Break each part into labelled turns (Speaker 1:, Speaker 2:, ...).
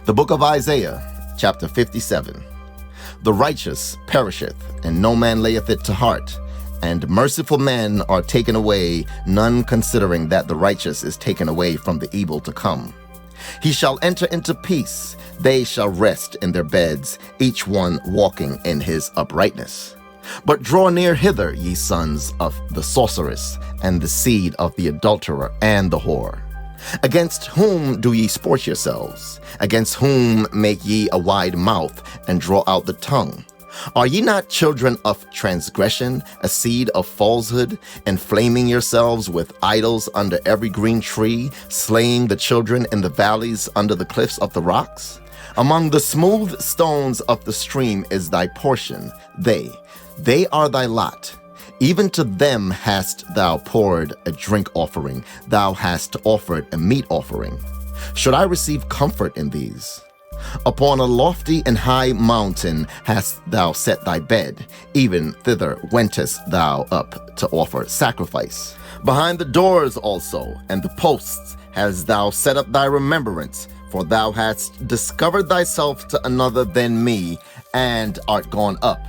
Speaker 1: The book of Isaiah, chapter 57. The righteous perisheth, and no man layeth it to heart, and merciful men are taken away, none considering that the righteous is taken away from the evil to come. He shall enter into peace, they shall rest in their beds, each one walking in his uprightness. But draw near hither, ye sons of the sorceress, and the seed of the adulterer and the whore. Against whom do ye sport yourselves? Against whom make ye a wide mouth, and draw out the tongue? Are ye not children of transgression, a seed of falsehood, inflaming yourselves with idols under every green tree, slaying the children in the valleys under the cliffs of the rocks? Among the smooth stones of the stream is thy portion, they are thy lot. Even to them hast thou poured a drink offering, thou hast offered a meat offering. Should I receive comfort in these? Upon a lofty and high mountain hast thou set thy bed, even thither wentest thou up to offer sacrifice. Behind the doors also and the posts hast thou set up thy remembrance, for thou hast discovered thyself to another than me, and art gone up.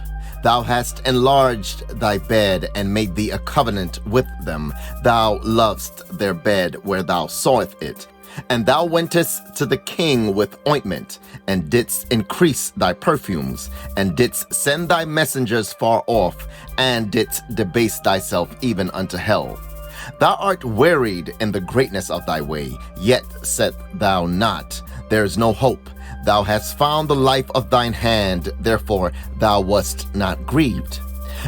Speaker 1: Thou hast enlarged thy bed, and made thee a covenant with them. Thou lovest their bed where thou sawest it. And thou wentest to the king with ointment, and didst increase thy perfumes, and didst send thy messengers far off, and didst debase thyself even unto hell. Thou art wearied in the greatness of thy way, yet said thou not, there is no hope. Thou hast found the life of thine hand, therefore thou wast not grieved.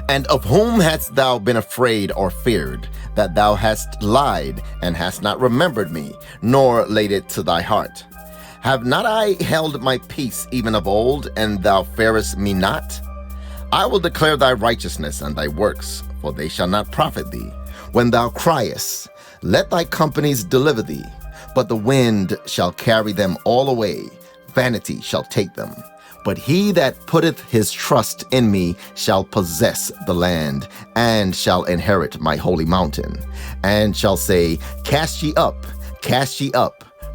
Speaker 1: And of whom hast thou been afraid or feared, that thou hast lied, and hast not remembered me, nor laid it to thy heart? Have not I held my peace even of old, and thou fearest me not? I will declare thy righteousness and thy works, for they shall not profit thee. When thou criest, let thy companies deliver thee, but the wind shall carry them all away. Vanity shall take them. But he that putteth his trust in me shall possess the land, and shall inherit my holy mountain, and shall say, cast ye up,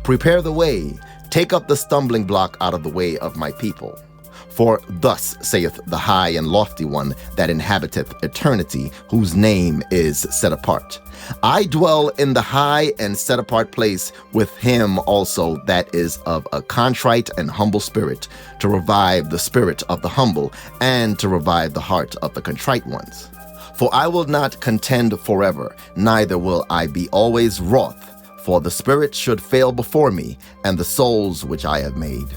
Speaker 1: prepare the way, take up the stumbling block out of the way of my people. For thus saith the high and lofty one that inhabiteth eternity, whose name is set apart. I dwell in the high and set apart place with him also that is of a contrite and humble spirit, to revive the spirit of the humble, and to revive the heart of the contrite ones. For I will not contend forever, neither will I be always wroth, for the spirit should fail before me, and the souls which I have made.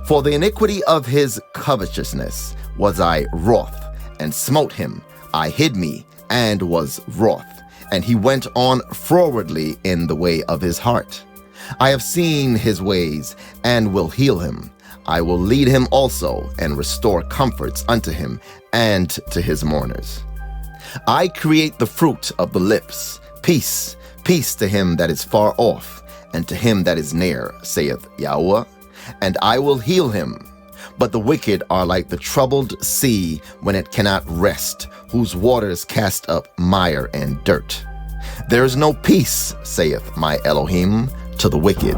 Speaker 1: For the iniquity of his covetousness was I wroth, and smote him. I hid me, and was wroth. And he went on frowardly in the way of his heart. I have seen his ways, and will heal him. I will lead him also, and restore comforts unto him, and to his mourners. I create the fruit of the lips. Peace, peace to him that is far off, and to him that is near, saith YAHUAH. And I will heal him. But the wicked are like the troubled sea when it cannot rest, whose waters cast up mire and dirt. There is no peace, saith my Elohim, to the wicked.